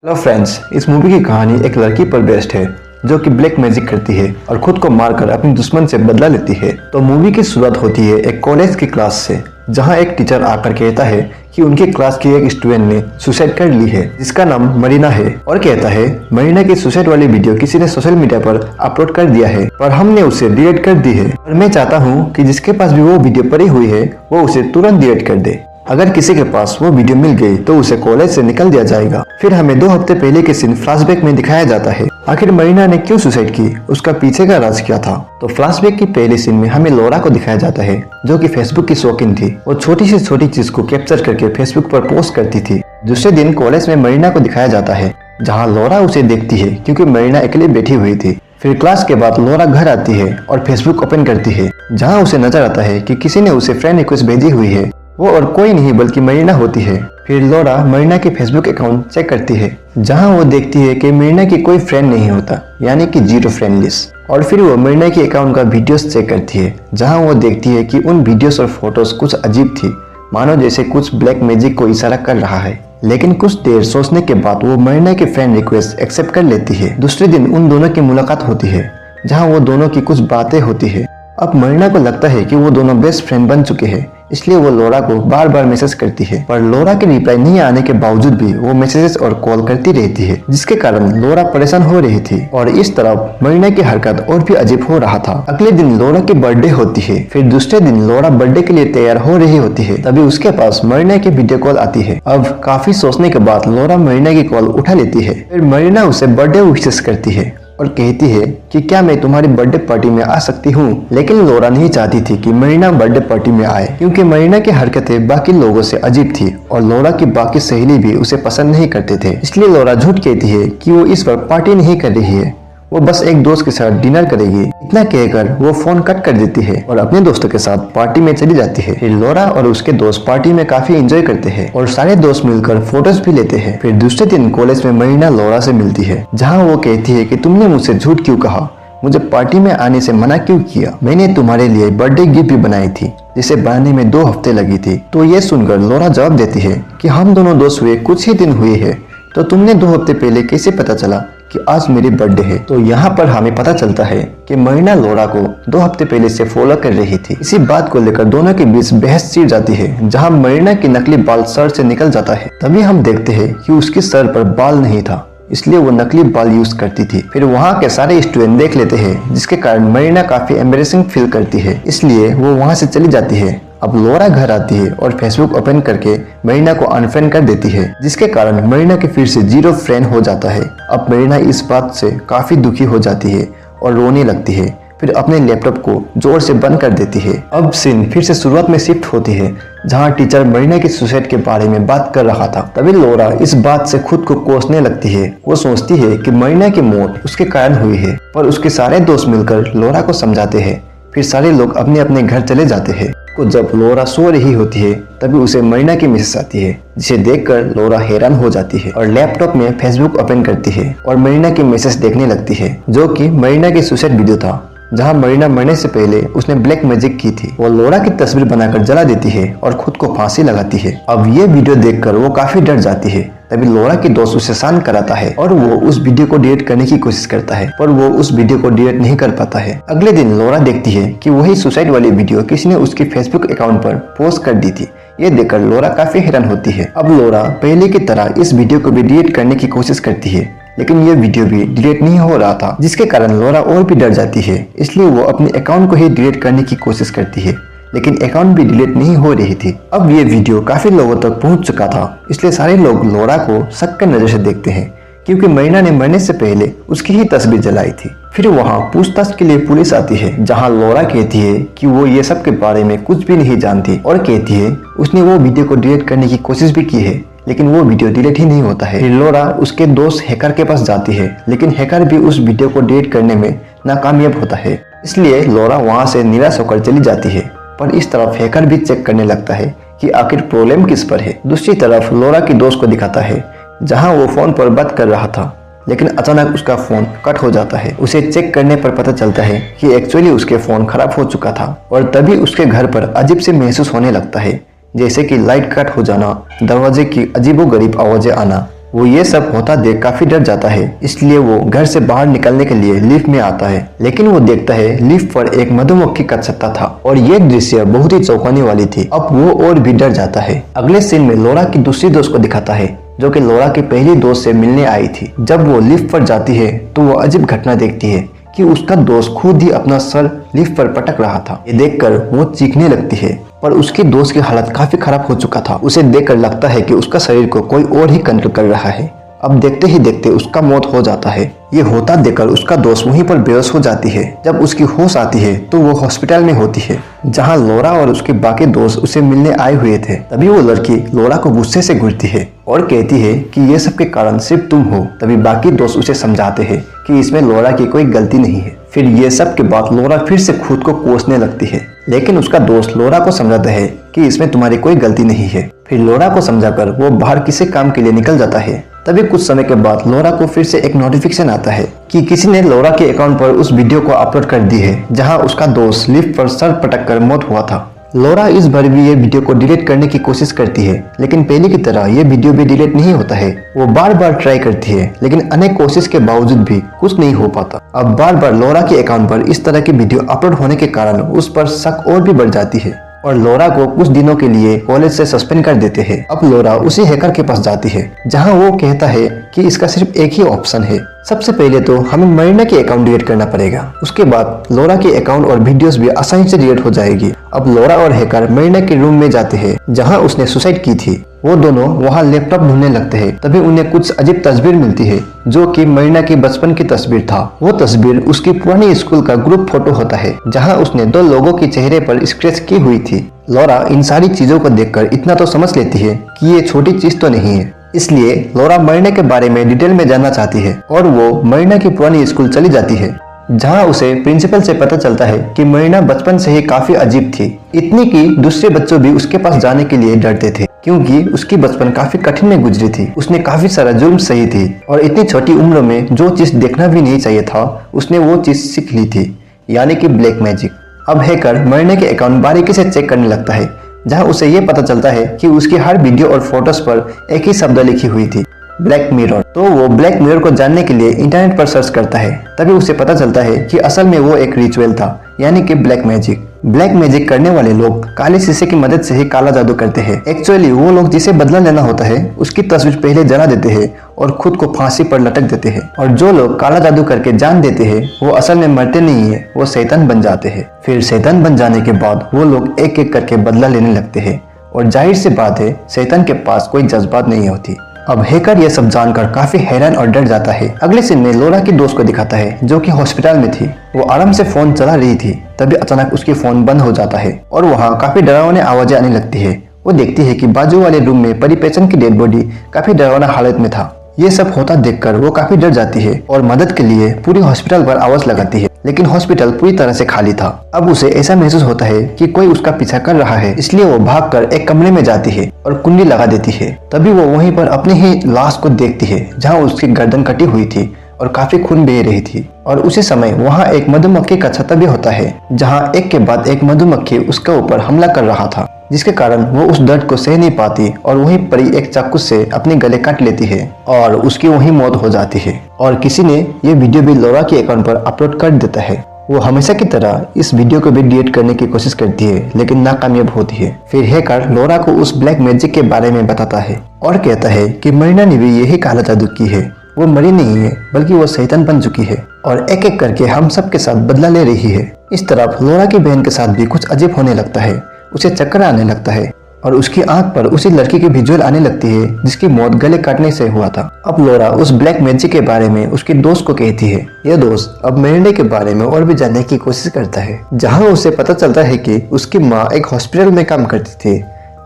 Hello friends, इस movie की कहानी एक लड़की पर बेस्ड है जो कि ब्लैक मैजिक करती है और खुद को मारकर अपने दुश्मन से बदला लेती है। तो मूवी की शुरुआत होती है एक कॉलेज की क्लास से, जहां एक टीचर आकर कहता है कि उनकी क्लास की एक स्टूडेंट ने सुसाइड कर ली है जिसका नाम मरीना है, और कहता है मरीना की सुसाइड वाली वीडियो किसी ने सोशल मीडिया पर अपलोड कर दिया है पर हमने उसे डिलीट कर दी है और मैं चाहता हूँ कि जिसके पास भी वो वीडियो पड़ी हुई है वो उसे तुरंत डिलीट कर दे। अगर किसी के पास वो वीडियो मिल गई तो उसे कॉलेज से निकल दिया जाएगा। फिर हमें 2 हफ्ते पहले के सीन फ्लैशबैक में दिखाया जाता है। आखिर मरीना ने क्यों सुसाइड की, उसका पीछे का राज क्या था। तो फ्लैशबैक की पहले सीन में हमें लॉरा को दिखाया जाता है जो कि फेसबुक की शौकीन थी। वो छोटी से छोटी चीज को कैप्चर करके फेसबुक पर पोस्ट करती थी। दूसरे दिन कॉलेज में मरीना को दिखाया जाता है जहाँ लॉरा उसे देखती है क्योंकि मरीना अकेले बैठी हुई थी। फिर क्लास के बाद लॉरा घर आती है और फेसबुक ओपन करती है जहाँ उसे नजर आता है कि किसी ने उसे फ्रेंड रिक्वेस्ट भेजी हुई है। वो और कोई नहीं बल्कि मरीना होती है। फिर लॉरा मरीना के फेसबुक अकाउंट चेक करती है जहां वो देखती है कि मरीना की कोई फ्रेंड नहीं होता, यानी कि 0 फ्रेंड लिस्ट। और फिर वो मरीना के अकाउंट का वीडियोस चेक करती है जहां वो देखती है कि उन वीडियोस और फोटोज कुछ अजीब थी, मानो जैसे कुछ ब्लैक मैजिक को इशारा कर रहा है। लेकिन कुछ देर सोचने के बाद वो मरीना की फ्रेंड रिक्वेस्ट एक्सेप्ट कर लेती है। दूसरे दिन उन दोनों की मुलाकात होती है जहाँ वो दोनों की कुछ बातें होती है। अब मरीना को लगता है कि वो दोनों बेस्ट फ्रेंड बन चुके हैं, इसलिए वो लॉरा को बार बार मैसेज करती है। पर लॉरा के रिप्लाई नहीं आने के बावजूद भी वो मैसेजेस और कॉल करती रहती है, जिसके कारण लॉरा परेशान हो रही थी। और इस तरफ मरीना की हरकत और भी अजीब हो रहा था। अगले दिन लॉरा की बर्थडे होती है। फिर दूसरे दिन लॉरा बर्थडे के लिए तैयार हो रही होती है, तभी उसके पास मरीना की वीडियो कॉल आती है। अब काफी सोचने के बाद लॉरा मरीना की कॉल उठा लेती है। फिर मरीना उसे बर्थडे विशेस करती है और कहती है कि क्या मैं तुम्हारी बर्थडे पार्टी में आ सकती हूँ। लेकिन लॉरा नहीं चाहती थी कि मरीना बर्थडे पार्टी में आए क्योंकि मरीना की हरकतें बाकी लोगों से अजीब थी और लॉरा की बाकी सहेली भी उसे पसंद नहीं करते थे। इसलिए लॉरा झूठ कहती है कि वो इस बार पार्टी नहीं कर रही है, वो बस एक दोस्त के साथ डिनर करेगी। इतना कहकर वो फोन कट कर देती है और अपने दोस्तों के साथ पार्टी में चली जाती है। फिर लॉरा और उसके दोस्त पार्टी में काफी एंजॉय करते हैं और सारे दोस्त मिलकर फोटोज भी लेते हैं। फिर दूसरे दिन कॉलेज में मरीना लॉरा से मिलती है जहाँ वो कहती है कि तुमने मुझसे झूठ क्यों कहा, मुझे पार्टी में आने से मना क्यों किया, मैंने तुम्हारे लिए बर्थडे गिफ्ट भी बनाई थी जिसे बनाने में 2 हफ्ते लगी थी। तो ये सुनकर लॉरा जवाब देती है कि हम दोनों दोस्त हुए कुछ ही दिन हुए हैं, तो तुमने 2 हफ्ते पहले कैसे पता चला कि आज मेरी बर्थडे है। तो यहाँ पर हमें पता चलता है कि मरीना लॉरा को 2 हफ्ते पहले से फॉलो कर रही थी। इसी बात को लेकर दोनों के बीच बहस छिड़ जाती है जहाँ मरीना की नकली बाल सर से निकल जाता है। तभी हम देखते हैं कि उसके सर पर बाल नहीं था, इसलिए वो नकली बाल यूज करती थी। फिर वहाँ के सारे स्टूडेंट देख लेते हैं जिसके कारण मरीना काफी एम्बैरेसिंग फील करती है, इसलिए वो वहाँ से चली जाती है। अब लॉरा घर आती है और फेसबुक ओपन करके मरीना को अनफ्रेंड कर देती है, जिसके कारण मरीना के फिर से 0 फ्रेंड हो जाता है। अब मरीना इस बात से काफी दुखी हो जाती है और रोने लगती है। फिर अपने लैपटॉप को जोर से बंद कर देती है। अब सीन फिर से शुरुआत में शिफ्ट होती है जहाँ टीचर मरीना की सुसाइड के बारे में बात कर रहा था। तभी लॉरा इस बात से खुद को कोसने लगती है। वो सोचती है कि मरीना की मौत उसके कारण हुई है, पर उसके सारे दोस्त मिलकर लॉरा को समझाते हैं। फिर सारे लोग अपने अपने घर चले जाते हैं। को जब लॉरा सो रही होती है तभी उसे मरीना की मैसेज आती है, जिसे देखकर लॉरा हैरान हो जाती है और लैपटॉप में फेसबुक ओपन करती है और मरीना की मैसेज देखने लगती है जो कि मरीना की सुसाइड वीडियो था जहां मरीना मरने से पहले उसने ब्लैक मैजिक की थी। वो लॉरा की तस्वीर बनाकर जला देती है और खुद को फांसी लगाती है। अब ये वीडियो देखकर वो काफी डर जाती है। तभी लॉरा की दोस्त उसे शांत कराता है और वो उस वीडियो को डिलीट करने की कोशिश करता है, पर वो उस वीडियो को डिलीट नहीं कर पाता है। अगले दिन लॉरा देखती है कि वही सुसाइड वाली वीडियो किसी ने उसके फेसबुक अकाउंट पर पोस्ट कर दी थी। ये देखकर लॉरा काफी हैरान होती है। अब लॉरा पहले की तरह इस वीडियो को भी डिलीट करने की कोशिश करती है, लेकिन ये वीडियो भी डिलीट नहीं हो रहा था, जिसके कारण लॉरा और भी डर जाती है। इसलिए वो अपने अकाउंट को ही डिलीट करने की कोशिश करती है, लेकिन अकाउंट भी डिलीट नहीं हो रही थी। अब ये वीडियो काफी लोगों तक पहुंच चुका था, इसलिए सारे लोग लॉरा को शक की नजर से देखते हैं क्योंकि मरीना ने मरने से पहले उसकी ही तस्वीर जलाई थी। फिर वहाँ पूछताछ के लिए पुलिस आती है जहाँ लॉरा कहती है कि वो ये सब के बारे में कुछ भी नहीं जानती और कहती है उसने वो वीडियो को डिलीट करने की कोशिश भी की है, लेकिन वो वीडियो डिलीट ही नहीं होता है। फिर लॉरा उसके दोस्त हैकर के पास जाती है, लेकिन हैकर भी उस वीडियो को डिलीट करने में नाकामयाब होता है, इसलिए लॉरा वहाँ से निराश होकर चली जाती है। पर इस तरफ हैकर भी चेक करने लगता है कि आखिर प्रॉब्लम किस पर है। दूसरी तरफ लॉरा की दोस्त को दिखाता है जहाँ वो फोन पर बात कर रहा था, लेकिन अचानक उसका फोन कट हो जाता है। उसे चेक करने पर पता चलता है कि एक्चुअली उसके फोन खराब हो चुका था और तभी उसके घर पर अजीब से महसूस होने लगता है, जैसे कि लाइट कट हो जाना, दरवाजे की अजीबोगरीब आवाजें आना वो ये सब होता देख काफी डर जाता है, इसलिए वो घर से बाहर निकलने के लिए लिफ्ट में आता है। लेकिन वो देखता है लिफ्ट पर एक मधुमक्खी का छत्ता था और ये दृश्य बहुत ही चौंकाने वाली थी। अब वो और भी डर जाता है। अगले सीन में लॉरा की दूसरी दोस्त को दिखाता है जो कि लॉरा की पहली दोस्त से मिलने आई थी। जब वो लिफ्ट पर जाती है तो वो अजीब घटना देखती है कि उसका दोस्त खुद ही अपना सर लिफ्ट पर पटक रहा था। ये देखकर वो चीखने लगती है, पर उसके दोस्त की हालत काफी खराब हो चुका था। उसे देखकर लगता है कि उसका शरीर को कोई और ही कंट्रोल कर रहा है। अब देखते ही देखते उसका मौत हो जाता है। ये होता देखकर उसका दोस्त वहीं पर बेहोश हो जाती है। जब उसकी होश आती है तो वो हॉस्पिटल में होती है जहां लॉरा और उसके बाकी दोस्त उसे मिलने आए हुए थे। तभी वो लड़की लॉरा को गुस्से से घूरती है और कहती है कि ये सब के कारण सिर्फ तुम हो। तभी बाकी दोस्त उसे समझाते हैं कि इसमें लॉरा की कोई गलती नहीं है। फिर ये सब के बाद लॉरा फिर से खुद को कोसने लगती है, लेकिन उसका दोस्त लॉरा को समझाता है कि इसमें तुम्हारी कोई गलती नहीं है। फिर लॉरा को समझाकर वो बाहर किसी काम के लिए निकल जाता है। तभी कुछ समय के बाद लॉरा को फिर से एक नोटिफिकेशन आता है कि किसी ने लॉरा के अकाउंट पर उस वीडियो को अपलोड कर दी है जहां उसका दोस्त लिफ्ट पर सर पटक कर मौत हुआ था। लॉरा इस बार भी ये वीडियो को डिलीट करने की कोशिश करती है, लेकिन पहले की तरह ये वीडियो भी डिलीट नहीं होता है। वो बार बार ट्राई करती है, लेकिन अनेक कोशिश के बावजूद भी कुछ नहीं हो पाता। अब बार बार लॉरा के अकाउंट पर इस तरह की वीडियो अपलोड होने के कारण उस पर शक और भी बढ़ जाती है और लॉरा को कुछ दिनों के लिए कॉलेज से सस्पेंड कर देते हैं। अब लॉरा उसी हैकर के पास जाती है जहां वो कहता है कि इसका सिर्फ एक ही ऑप्शन है। सबसे पहले तो हमें मरीना के अकाउंट डिलीट करना पड़ेगा, उसके बाद लॉरा के अकाउंट और वीडियोस भी आसानी से डिलीट हो जाएगी। अब लॉरा और हैकर मरीना के रूम में जाते हैं जहां उसने सुसाइड की थी। वो दोनों वहां लैपटॉप ढूंढने लगते हैं। तभी उन्हें कुछ अजीब तस्वीर मिलती है जो कि मरीना की बचपन की तस्वीर था। वो तस्वीर उसकी पुरानी स्कूल का ग्रुप फोटो होता है जहां उसने 2 लोगों के चेहरे पर स्क्रैच की हुई थी। लॉरा इन सारी चीजों को देखकर इतना तो समझ लेती है कि ये छोटी चीज तो नहीं है, इसलिए लॉरा मरीना के बारे में डिटेल में जानना चाहती है और वो मरीना की पुरानी स्कूल चली जाती है जहां उसे प्रिंसिपल से पता चलता है कि मरीना बचपन से ही काफी अजीब थी, इतनी कि दूसरे बच्चों भी उसके पास जाने के लिए डरते थे क्योंकि उसकी बचपन काफी कठिन में गुजरी थी। उसने काफी सारा जुर्म सही थी और इतनी छोटी उम्र में जो चीज देखना भी नहीं चाहिए था उसने वो चीज सीख ली थी, यानी कि ब्लैक मैजिक। अब हैकर मरीना के अकाउंट बारीकी से चेक करने लगता है जहां उसे ये पता चलता है कि उसकी हर वीडियो और फोटोज पर एक ही शब्द लिखी हुई थी, ब्लैक मिरर। तो वो ब्लैक मिरर को जानने के लिए इंटरनेट पर सर्च करता है। तभी उसे पता चलता है कि असल में वो एक रिचुअल था, यानी कि ब्लैक मैजिक। ब्लैक मैजिक करने वाले लोग काले शीशे की मदद से ही काला जादू करते हैं। एक्चुअली वो लोग जिसे बदला लेना होता है उसकी तस्वीर पहले जला देते हैं और खुद को फांसी पर लटक देते हैं, और जो लोग काला जादू करके जान देते हैं वो असल में मरते नहीं है, वो शैतान बन जाते हैं। फिर शैतान बन जाने के बाद वो लोग एक एक करके बदला लेने लगते हैं और जाहिर सी बात है शैतान के पास कोई जज्बात नहीं होती। अब हैकर ये सब जानकर काफी हैरान और डर जाता है। अगले सीन में लॉरा की दोस्त को दिखाता है जो कि हॉस्पिटल में थी। वो आराम से फोन चला रही थी, तभी अचानक उसकी फोन बंद हो जाता है और वहाँ काफी डरावनी आवाजें आने लगती है। वो देखती है कि बाजू वाले रूम में परी पेशेंट की डेड बॉडी काफी डरावना हालत में था। ये सब होता देखकर वो काफी डर जाती है और मदद के लिए पूरी हॉस्पिटल पर आवाज लगाती है, लेकिन हॉस्पिटल पूरी तरह से खाली था। अब उसे ऐसा महसूस होता है कि कोई उसका पीछा कर रहा है, इसलिए वो भागकर एक कमरे में जाती है और कुंडी लगा देती है। तभी वो वहीं पर अपनी ही लाश को देखती है जहाँ उसकी गर्दन कटी हुई थी और काफी खून बह रही थी। और उसी समय वहाँ एक मधुमक्खी का छत्ता भी होता है जहाँ एक के बाद एक मधुमक्खी उसके ऊपर हमला कर रहा था, जिसके कारण वो उस दर्द को सह नहीं पाती और वहीं परी एक चाकू से अपने गले काट लेती है और उसकी वहीं मौत हो जाती है। और किसी ने ये वीडियो भी लॉरा के अकाउंट पर अपलोड कर देता है। वो हमेशा की तरह इस वीडियो को भी डिलीट करने की कोशिश करती है, लेकिन नाकामयाब होती है। फिर हैकर लॉरा को उस ब्लैक मैजिक के बारे में बताता है और कहता है कि मरीना ने भी यही काला जादू की है। वो मरी नहीं है, बल्कि वो शैतान बन चुकी है और एक एक करके हम सब के साथ बदला ले रही है। इस तरफ लॉरा की बहन के साथ भी कुछ अजीब होने लगता है। उसे चक्कर आने लगता है और उसकी आंख पर उसी लड़की की विजुअल आने लगती है जिसकी मौत गले काटने से हुआ था। अब लॉरा उस ब्लैक मैजिक के बारे में उसके दोस्त को कहती है। यह दोस्त अब मरीना के बारे में और भी जानने की कोशिश करता है, जहां उसे पता चलता है कि उसकी माँ एक हॉस्पिटल में काम करती थी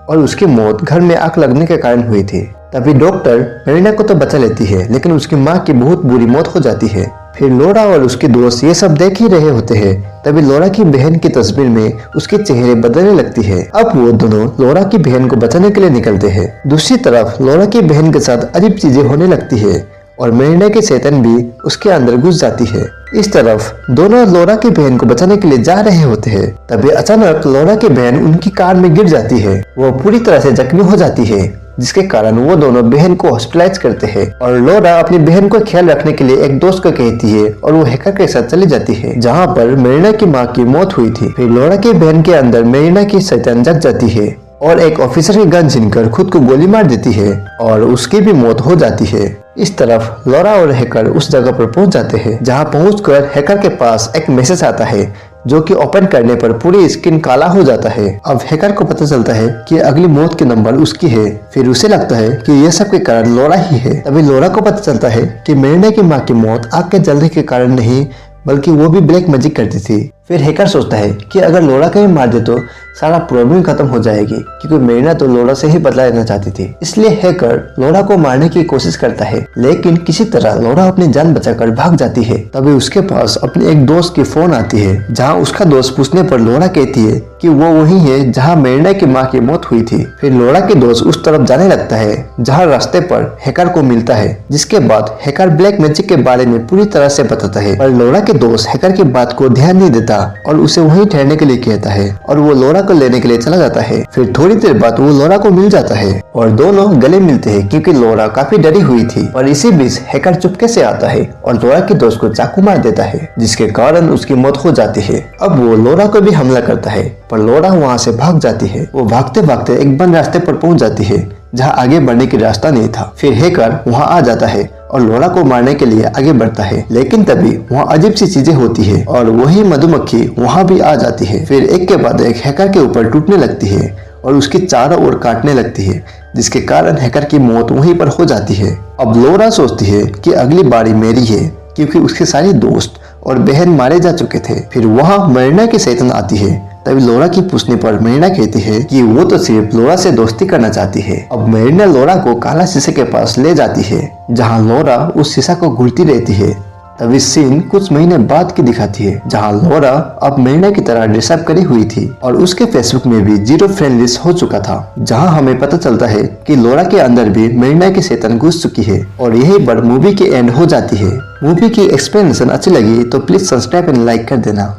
और उसकी मौत घर में आग लगने के कारण हुई थी। तभी डॉक्टर मरीना को तो बचा लेती है, लेकिन उसकी माँ की बहुत बुरी मौत हो जाती है। फिर लॉरा और उसके दोस्त ये सब देख ही रहे होते हैं। तभी लॉरा की बहन की तस्वीर में उसके चेहरे बदलने लगती है। अब वो दोनों लॉरा की बहन को बचाने के लिए निकलते हैं। दूसरी तरफ लॉरा की बहन के साथ अजीब चीजें होने लगती है और मरीना की शैतान भी उसके अंदर घुस जाती है। इस तरफ दोनों लॉरा की बहन को बचाने के लिए जा रहे होते हैं। तभी अचानक लॉरा की बहन उनकी कार में गिर जाती है। वो पूरी तरह से जख्मी हो जाती है जिसके कारण वो दोनों बहन को हॉस्पिटलाइज करते हैं और लोरा अपनी बहन को ख्याल रखने के लिए एक दोस्त को कहती है और वो हैकर के साथ चली जाती है जहाँ पर मेरिना की माँ की मौत हुई थी। फिर लोरा की बहन के अंदर मेरिना की शैतान जग जाती है और एक ऑफिसर की गन छीनकर खुद को गोली मार देती है और उसकी भी मौत हो जाती है। इस तरफ लोरा और हैकर उस जगह पर पहुंच जाते हैं जहां पहुंचकर हैकर के पास एक मैसेज आता है जो कि ओपन करने पर पूरी स्क्रीन काला हो जाता है। अब हैकर को पता चलता है कि अगली मौत के नंबर उसकी है। फिर उसे लगता है कि यह सब के कारण लोरा ही है। तभी लोरा को पता चलता है कि मेरिना की माँ की मौत आग के जलने के कारण नहीं बल्कि वो भी ब्लैक मैजिक करती थी। फिर हैकर सोचता है कि अगर लोरा को ही मार दे तो सारा प्रॉब्लम खत्म हो जाएगी क्योंकि मेरिना तो लोरा से ही बदला लेना चाहती थी। इसलिए हैकर लोरा को मारने की कोशिश करता है लेकिन किसी तरह लोरा अपनी जान बचाकर भाग जाती है। तभी उसके पास अपने एक दोस्त की फोन आती है जहां उसका दोस्त पूछने पर लोरा कहती है कि वो वही है जहां मेरिना की माँ की मौत हुई थी। फिर लोरा के दोस्त उस तरफ जाने लगता है जहां रास्ते पर हैकर को मिलता है, जिसके बाद हैकर ब्लैक मैजिक के बारे में पूरी तरह से बताता है। पर लोरा के दोस्त हैकर की बात को ध्यान नहीं देता और उसे वहीं ठहरने के लिए कहता है और वो लोरा को लेने के लिए चला जाता है। फिर थोड़ी देर बाद वो लोरा को मिल जाता है और दोनों गले मिलते हैं क्योंकि लोरा काफी डरी हुई थी। और इसी बीच हैकर चुपके से आता है और लोरा के दोस्त को चाकू मार देता है जिसके कारण उसकी मौत हो जाती है। अब वो लोरा को भी हमला करता है पर लोरा वहाँ से भाग जाती है। वो भागते भागते एक बंद रास्ते पर पहुंच जाती है जहाँ आगे बढ़ने की रास्ता नहीं था। फिर हैकर वहाँ आ जाता है और लोरा को मारने के लिए आगे बढ़ता है लेकिन तभी वहाँ अजीब सी चीजें होती है और वही मधुमक्खी वहाँ भी आ जाती है। फिर एक के बाद एक हैकर के ऊपर टूटने लगती है और उसकी चारों ओर काटने लगती है जिसके कारण हैकर की मौत वहीं पर हो जाती है। अब लोरा सोचती है कि अगली बारी मेरी है क्योंकि उसके सारे दोस्त और बहन मारे जा चुके थे। फिर वहाँ मेरिना की शैतान आती है। तभी लोरा की पूछने पर मेरिना कहती है कि वो तो सिर्फ लोरा से दोस्ती करना चाहती है। अब मेरिना लोरा को काला शीशे के पास ले जाती है जहाँ लोरा उस शीशा को घुलती रहती है। तभी सीन कुछ महीने बाद की दिखाती है जहाँ लोरा अब मेरिना की तरह ड्रेसअप करी हुई थी और उसके फेसबुक में भी 0 फ्रेंड लिस्ट हो चुका था जहाँ हमें पता चलता है कि लोरा के अंदर भी मेरिना की शैतान घुस चुकी है। और यही पर मूवी की एंड हो जाती है। मूवी की एक्सप्लेनेशन अच्छी लगी तो प्लीज सब्सक्राइब एंड लाइक कर देना।